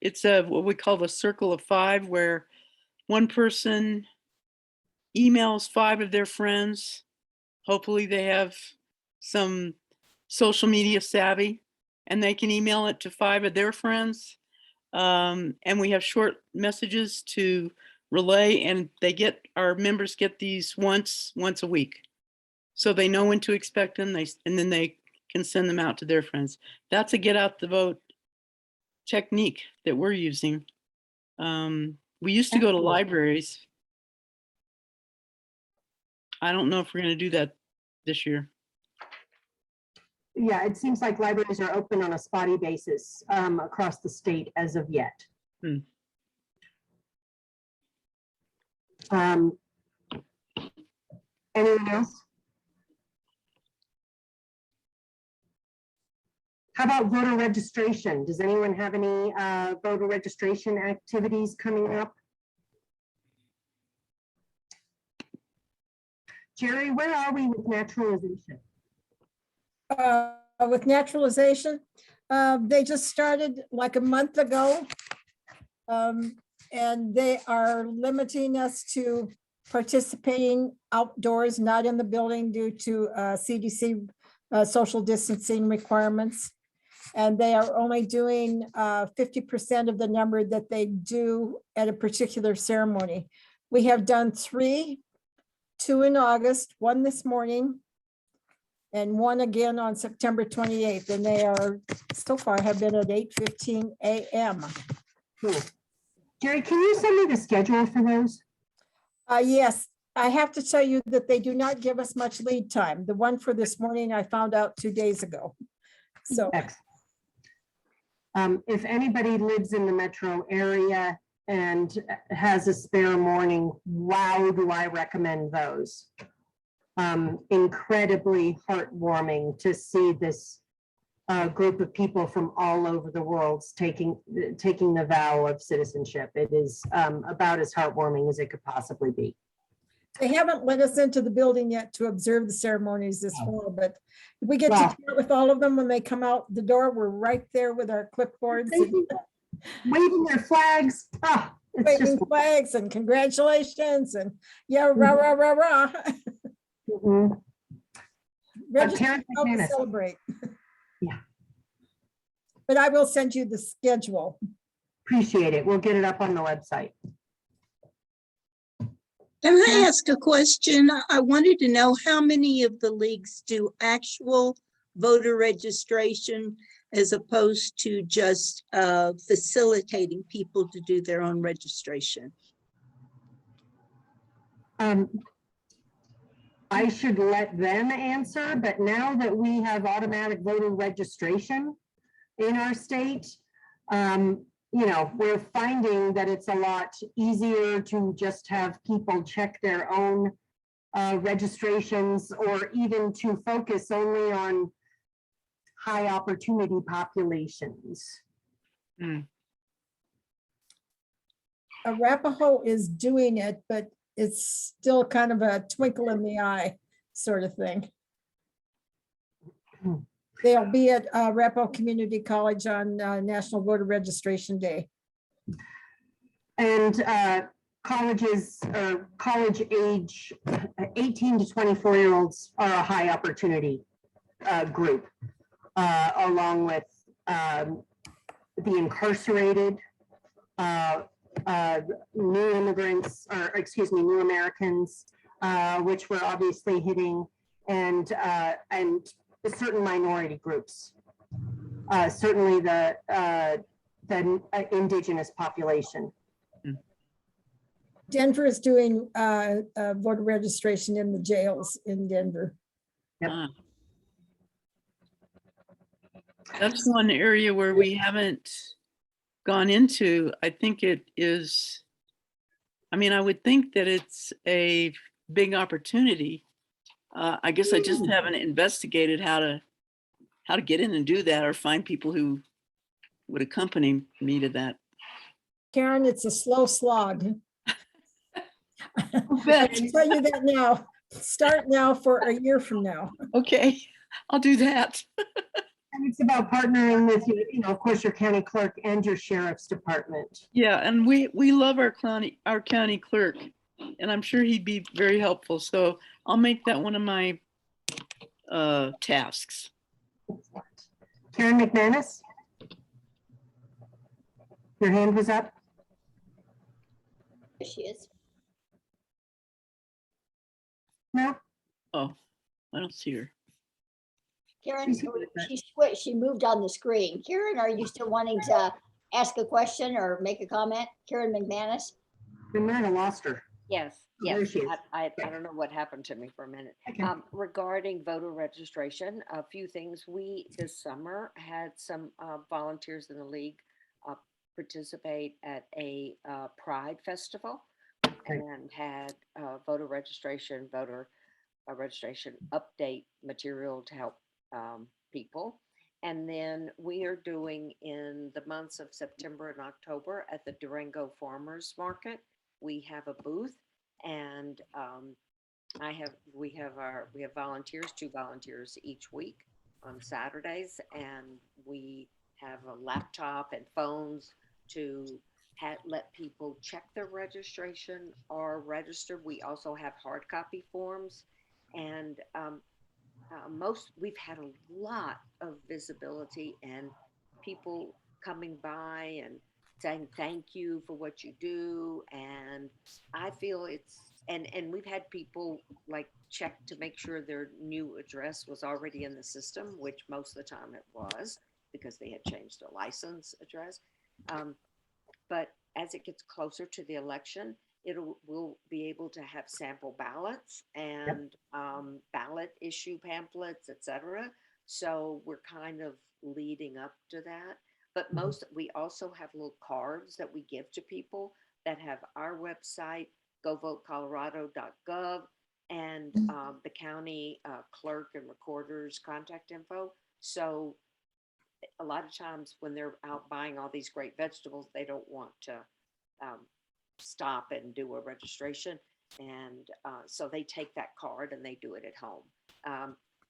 It's what we call the Circle of 5, where one person emails 5 of their friends. Hopefully they have some social media savvy, and they can email it to 5 of their friends. And we have short messages to relay, and our members get these once a week. So they know when to expect them, and then they can send them out to their friends. That's a Get Out the Vote technique that we're using. We used to go to libraries. I don't know if we're going to do that this year. Yeah, it seems like libraries are open on a spotty basis across the state as of yet. Anyone else? How about voter registration? Does anyone have any voter registration activities coming up? Jerry, where are we with naturalization? With naturalization, they just started like a month ago. And they are limiting us to participating outdoors, not in the building due to CDC social distancing requirements. And they are only doing 50% of the number that they do at a particular ceremony. We have done 3, 2 in August, 1 this morning, and 1 again on September 28th. And they are, so far, have been at 8:15 a.m. Cool. Jerry, can you send me the schedule for those? Yes, I have to tell you that they do not give us much lead time. The one for this morning, I found out 2 days ago. So. If anybody lives in the metro area and has a spare morning, wow, do I recommend those. Incredibly heartwarming to see this group of people from all over the world taking the vow of citizenship. It is about as heartwarming as it could possibly be. They haven't let us into the building yet to observe the ceremonies this fall, but we get to chat with all of them when they come out the door. We're right there with our clipboards. Waving their flags. Ah, waving flags and congratulations and yeah, rah, rah, rah, rah. Register to help us celebrate. Yeah. But I will send you the schedule. Appreciate it. We'll get it up on the website. Can I ask a question? I wanted to know how many of the leagues do actual voter registration as opposed to just facilitating people to do their own registration? I should let them answer, but now that we have automatic voter registration in our state, you know, we're finding that it's a lot easier to just have people check their own registrations, or even to focus only on high opportunity populations. Arapahoe is doing it, but it's still kind of a twinkle in the eye sort of thing. They'll be at Arapahoe Community College on National Voter Registration Day. And colleges or college age 18 to 24-year-olds are a high opportunity group, along with the incarcerated, new immigrants, or excuse me, new Americans, which we're obviously hitting, and certain minority groups, certainly the indigenous population. Denver is doing voter registration in the jails in Denver. Yep. That's one area where we haven't gone into. I think it is, I mean, I would think that it's a big opportunity. I guess I just haven't investigated how to get in and do that, or find people who would accompany me to that. Karen, it's a slow slog. I can tell you that now. Start now for a year from now. Okay, I'll do that. And it's about partnering with your, you know, of course, your county clerk and your sheriff's department. Yeah, and we love our county clerk, and I'm sure he'd be very helpful. So I'll make that one of my tasks. Karen McManus, your hand was up. There she is. No. Oh, I don't see her. Karen, she moved on the screen. Karen, are you still wanting to ask a question or make a comment? Karen McManus? We might have lost her. Yes, There yes. she is. I don't know what happened to me for a minute. Okay. Regarding voter registration, a few things. We this summer had some volunteers in the league participate at a Pride festival and had voter registration update material to help people. And then we are doing in the months of September and October at the Durango Farmers Market. We have a booth, and we have volunteers, 2 volunteers each week on Saturdays, and we have a laptop and phones to let people check their registration or register. We also have hard copy forms, and we've had a lot of visibility and people coming by and saying thank you for what you do. And I feel and we've had people like check to make sure their new address was already in the system, which most of the time it was, because they had changed their license address. But as it gets closer to the election, we'll be able to have sample ballots and ballot issue pamphlets, etc. So we're kind of leading up to that. But we also have little cards that we give to people that have our website, govotecolorado.gov, and the county clerk and recorder's contact info. So a lot of times when they're out buying all these great vegetables, they don't want to stop and do a registration. And so they take that card and they do it at home.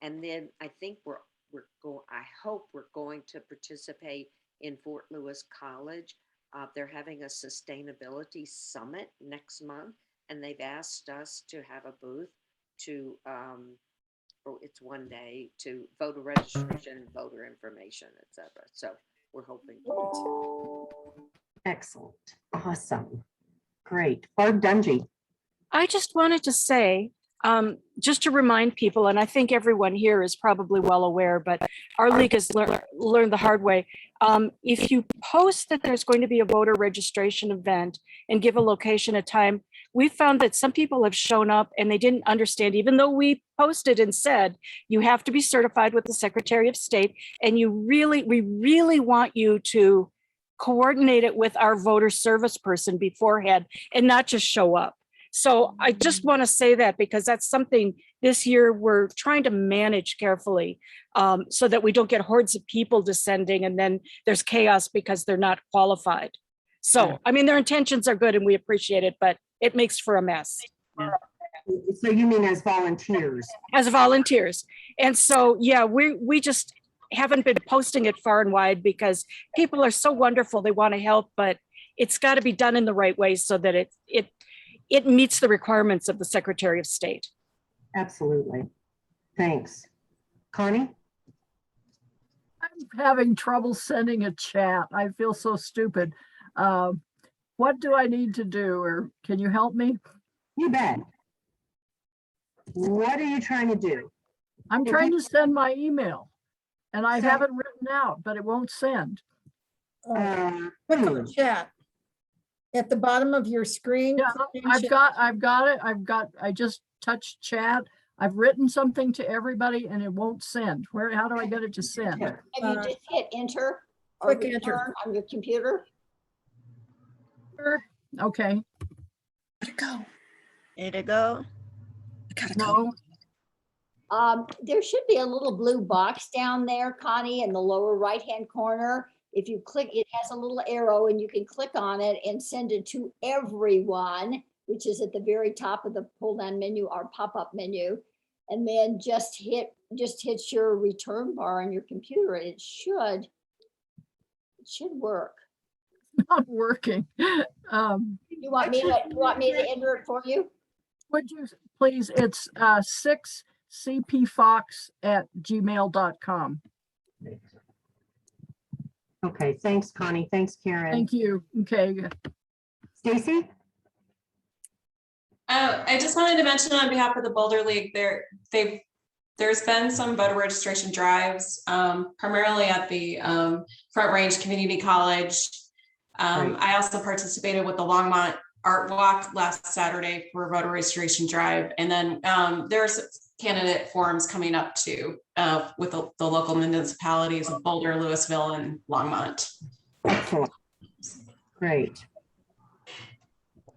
And then I think I hope we're going to participate in Fort Lewis College. They're having a sustainability summit next month, and they've asked us to have a booth to, or it's one day, to voter registration, voter information, etc. So we're hoping. Excellent. Awesome. Great. Barb Dungy. I just wanted to say, just to remind people, and I think everyone here is probably well aware, but our league has learned the hard way. If you post that there's going to be a voter registration event and give a location, a time, we found that some people have shown up and they didn't understand, even though we posted and said, you have to be certified with the Secretary of State, and we really want you to coordinate it with our voter service person beforehand and not just show up. So I just want to say that because that's something this year we're trying to manage carefully, so that we don't get hordes of people descending and then there's chaos because they're not qualified. So, I mean, their intentions are good and we appreciate it, but it makes for a mess. So you mean as volunteers? As volunteers. And so, yeah, we just haven't been posting it far and wide because people are so wonderful. They want to help, but it's got to be done in the right way so that it meets the requirements of the Secretary of State. Absolutely. Thanks. Connie? I'm having trouble sending a chat. I feel so stupid. What do I need to do, or can you help me? You bet. What are you trying to do? I'm trying to send my email and I have it written out, but it won't send. Click on chat at the bottom of your screen. Yeah, I've got it. I just touched chat. I've written something to everybody and it won't send. How do I get it to send? Have you just hit enter or click enter return on your computer? Okay. Did it go? No. There should be a little blue box down there, Connie, in the lower right-hand corner. If you click, it has a little arrow and you can click on it and send it to everyone, which is at the very top of the pull-down menu or pop-up menu. And then just hit your return bar on your computer. It should work. Not working. You want me to enter it for you? Would you please? It's 6cpfox@gmail.com. Okay, thanks, Connie. Thanks, Karen. Thank you. Okay. Stacy? I just wanted to mention on behalf of the Boulder League, there's been some voter registration drives, primarily at the Front Range Community College. I also participated with the Longmont Art Walk last Saturday for a voter registration drive. And then there's candidate forums coming up too with the local municipalities of Boulder, Louisville, and Longmont. Excellent. Great.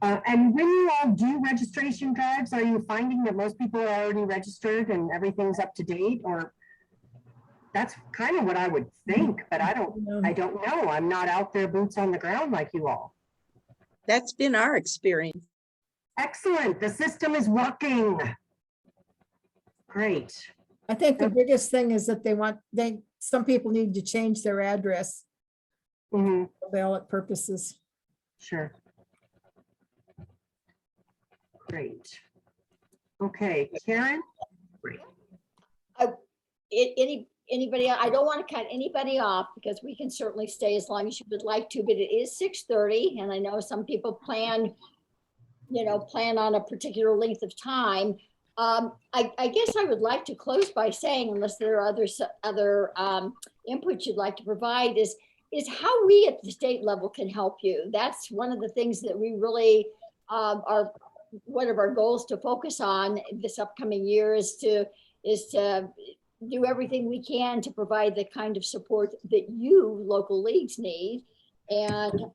And when you all do registration drives, are you finding that most people are already registered and everything's up to date? Or that's kind of what I would think, but I don't know. I'm not out there boots on the ground like you all. That's been our experience. Excellent. The system is working. Great. I think the biggest thing is that some people need to change their address for ballot purposes. Sure. Great. Okay, Karen? Great. Anybody, I don't want to cut anybody off because we can certainly stay as long as you would like to, but it is 6:30 and I know some people plan on a particular length of time. I guess I would like to close by saying, unless there are other input you'd like to provide, is how we at the state level can help you. That's one of the things that we really are one of our goals to focus on this upcoming year is to do everything we can to provide the kind of support that you local leagues need. And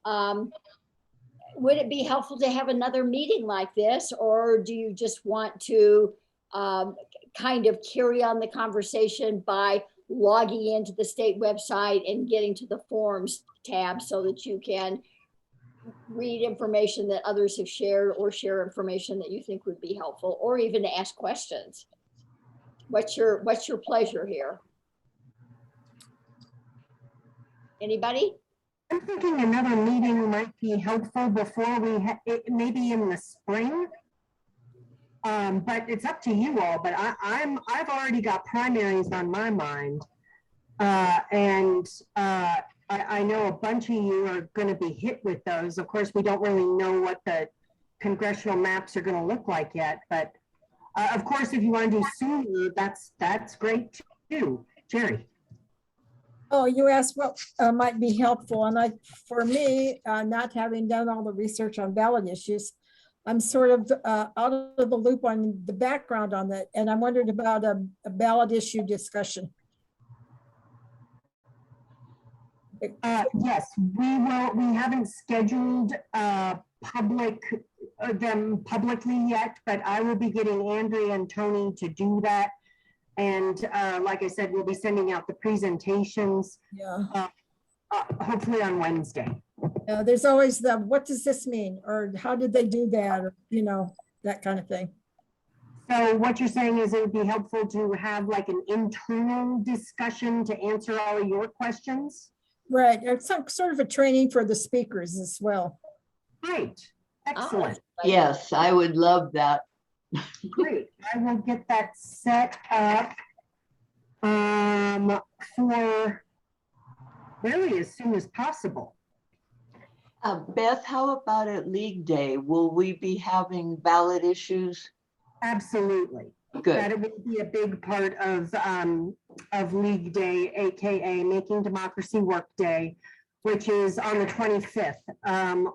would it be helpful to have another meeting like this, or do you just want to kind of carry on the conversation by logging into the state website and getting to the forums tab so that you can read information that others have shared or share information that you think would be helpful, or even ask questions? What's your pleasure here? Anybody? I'm thinking another meeting might be helpful before we, maybe in the spring. But it's up to you all, but I've already got primaries on my mind. I know a bunch of you are going to be hit with those. Of course, we don't really know what the congressional maps are going to look like yet, but of course, if you want to do sooner, that's great too. Jerry. Oh, you asked what might be helpful, and for me, not having done all the research on ballot issues, I'm sort of out of the loop on the background on that, and I'm wondering about a ballot issue discussion. Yes, we will. We haven't scheduled them publicly yet, but I will be getting Andrea and Tony to do that. And like I said, we'll be sending out the presentations. Yeah. Hopefully on Wednesday. There's always the, what does this mean? Or how did they do that? Or, you know, that kind of thing. So what you're saying is it would be helpful to have like an internal discussion to answer all of your questions? Right, or some sort of a training for the speakers as well. Great, excellent. Yes, I would love that. Great, I will get that set up for really as soon as possible. Beth, how about at League Day? Will we be having ballot issues? Absolutely. Good. That it will be a big part of League Day, AKA Making Democracy Work Day, which is on the 25th,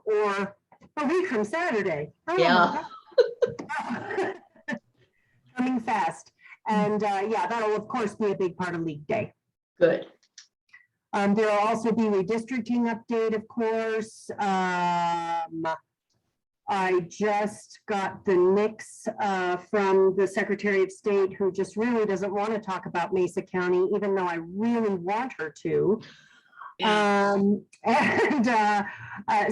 or a week from Saturday. Oh, yeah. Coming fast. And yeah, that'll of course be a big part of League Day. Good. There will also be redistricting update, of course. I just got the nix from the Secretary of State, who just really doesn't want to talk about Mesa County, even though I really want her to. Yeah.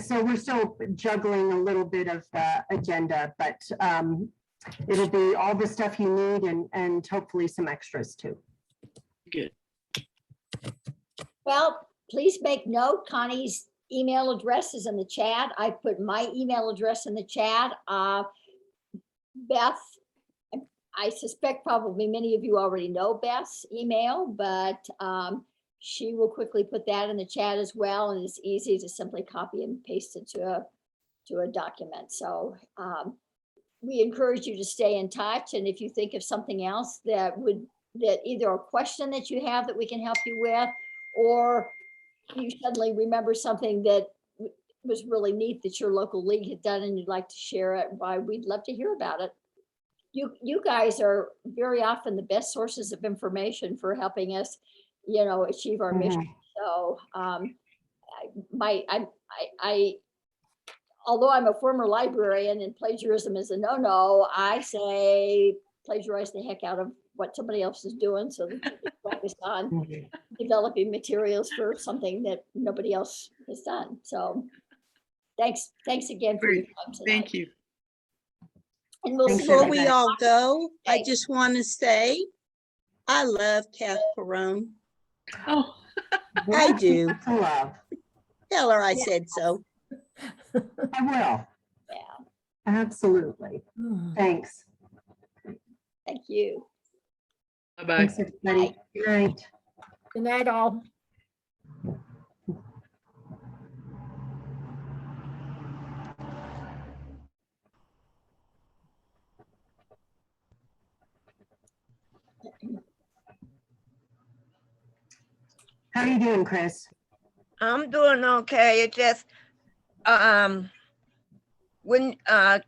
So we're still juggling a little bit of the agenda, but it'll be all the stuff you need and hopefully some extras too. Good. Well, please make note, Connie's email address is in the chat. I put my email address in the chat. Beth, I suspect probably many of you already know Beth's email, but she will quickly put that in the chat as well. And it's easy to simply copy and paste it to a document. So we encourage you to stay in touch. And if you think of something else that either a question that you have that we can help you with, or you suddenly remember something that was really neat that your local league had done and you'd like to share it, why, we'd love to hear about it. You guys are very often the best sources of information for helping us, you know, achieve our mission. So although I'm a former librarian and plagiarism is a no-no, I say plagiarize the heck out of what somebody else is doing so that you can focus on developing materials for something that nobody else has done. So thanks again for your time tonight. Thank you. And we'll see Before we all go, I just want to say, I love Kath Perone. Oh, I do. Love. Tell her I said so. I will. Yeah. Absolutely. Thanks. Thank you. Bye-bye. Thanks, everybody. Good night. Good night, all. How are you doing, Chris? I'm doing okay. It just when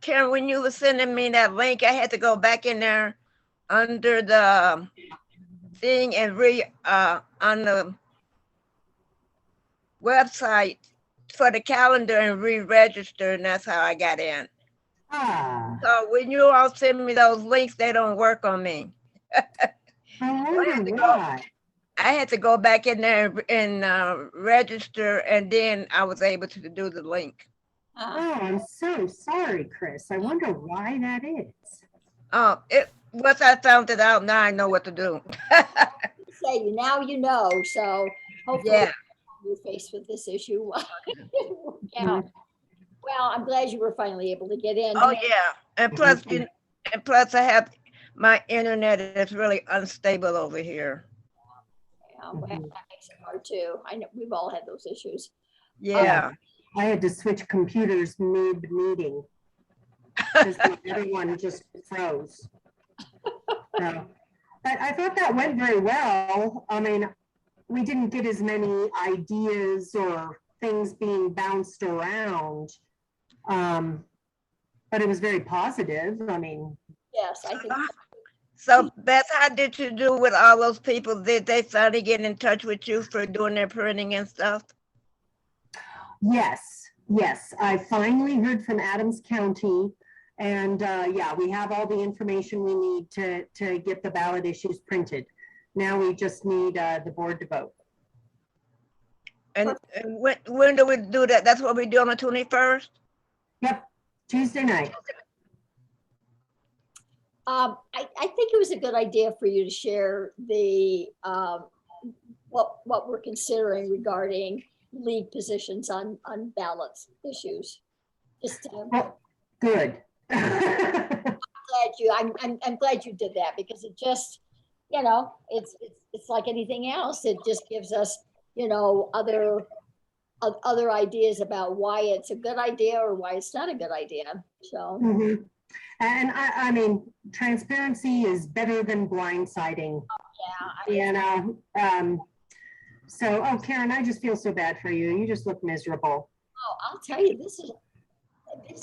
Karen, when you were sending me that link, I had to go back in there under the thing and on the website for the calendar and re-register, and that's how I got in. Ah, So when you all send me those links, they don't work on me. I wonder why. I had to go back in there and register, and then I was able to do the link. Oh, I'm so sorry, Chris. I wonder why that is. Once I found it out, now I know what to do. Say now you know, so hopefully Yeah. you're faced with this issue. Yeah. Well, I'm glad you were finally able to get in. Oh yeah, and plus I have my internet is really unstable over here. Yeah, well, that makes it hard too. I know we've all had those issues. Yeah. I had to switch computers mid-meeting because the other one just froze. So, but I thought that went very well. I mean, we didn't get as many ideas or things being bounced around, but it was very positive. I mean, yes, I think. So Beth, how did you do with all those people? Did they finally get in touch with you for doing their printing and stuff? yes. I finally heard from Adams County, and yeah, we have all the information we need to get the ballot issues printed. Now we just need the board to vote. And when do we do that? That's what we do on the 21st? Yep, Tuesday night. I think it was a good idea for you to share the what we're considering regarding league positions on ballots issues. Just good. I'm glad you did that, because it just, you know, it's like anything else. It just gives us, you know, other ideas about why it's a good idea or why it's not a good idea. So. Mm-hmm. And I mean, transparency is better than blindsiding. You know, so, oh, Karen, I just feel so bad for you. You just look miserable. Oh, I'll tell you, this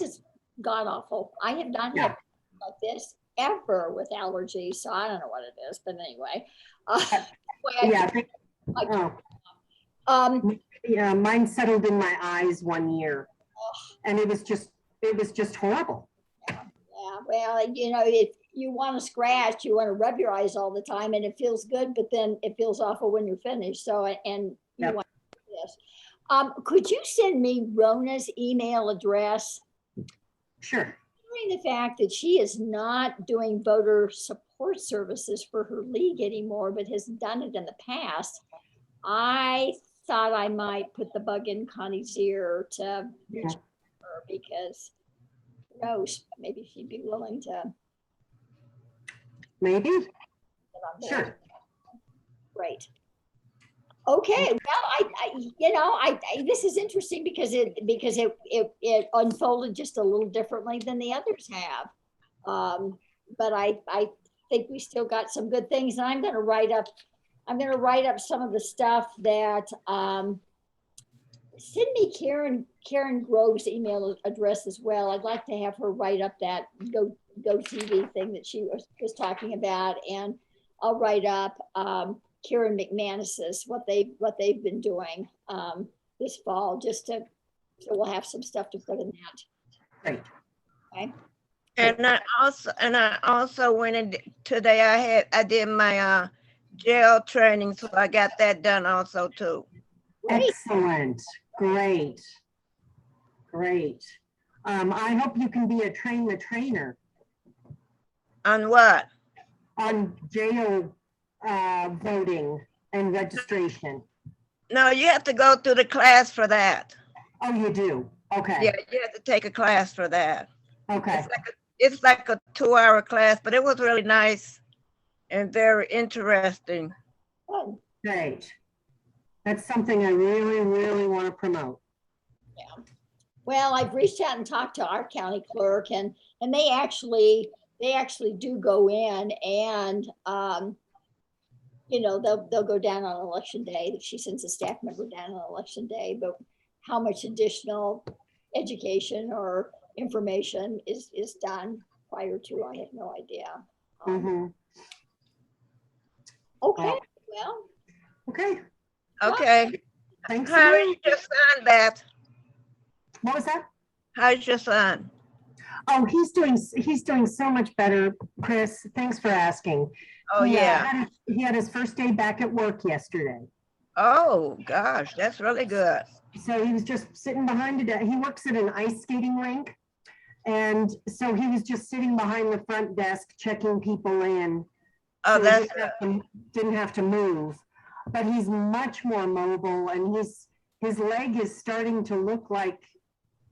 is god awful. I have not had like this ever with allergies, so I don't know what it is, but anyway. Yeah, mine settled in my eyes one year, and it was just horrible. Yeah, well, you know, if you want to scratch, you want to rub your eyes all the time, and it feels good, but then it feels awful when you're finished. So, and you want this. Could you send me Rona's email address? Sure. Considering the fact that she is not doing voter support services for her league anymore, but has done it in the past, I thought I might put the bug in Connie's ear to reach her, because who knows, maybe she'd be willing to. Maybe. Sure. Great. Okay. Well, I this is interesting because it unfolded just a little differently than the others have. But I think we still got some good things, and I'm going to write up some of the stuff that send me Karen Grove's email address as well. I'd like to have her write up that Go TV thing that she was talking about, and I'll write up Karen McManus's what they've been doing this fall, so we'll have some stuff to put in that. Great. Okay. And I also went in today. I did my jail training, so I got that done also too. Excellent. Great. I hope you can be a train the trainer. On what? On jail voting and registration. No, you have to go through the class for that. Oh, you do? Okay. Yeah, you have to take a class for that. Okay. It's like a 2-hour class, but it was really nice and very interesting. Great. That's something I really, really want to promote. Yeah. Well, I've reached out and talked to our county clerk, and they actually do go in, and you know, they'll go down on election day. She sends a staff member down on election day, but how much additional education or information is done prior to, I have no idea. Okay, well, Okay, Okay. thanks. How is your son, Beth? What was that? How's your son? Oh, he's doing so much better, Chris. Thanks for asking. Oh, yeah. He had his first day back at work yesterday. Oh, gosh, that's really good. So he was just sitting behind it. He works at an ice skating rink. And so he was just sitting behind the front desk checking people in. Oh, So that's he didn't have to move. But he's much more mobile, and his leg is starting to look like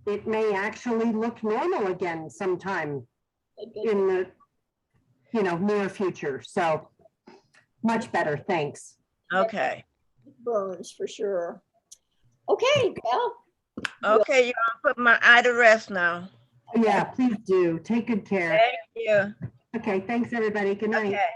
it may actually look normal again sometime in the near future. So much better. Thanks. okay. burns for sure. Okay, well. Okay, you're gonna put my eye to rest now. Yeah, please do. Take good care. Thank you. Okay, thanks everybody. Good night. Okay.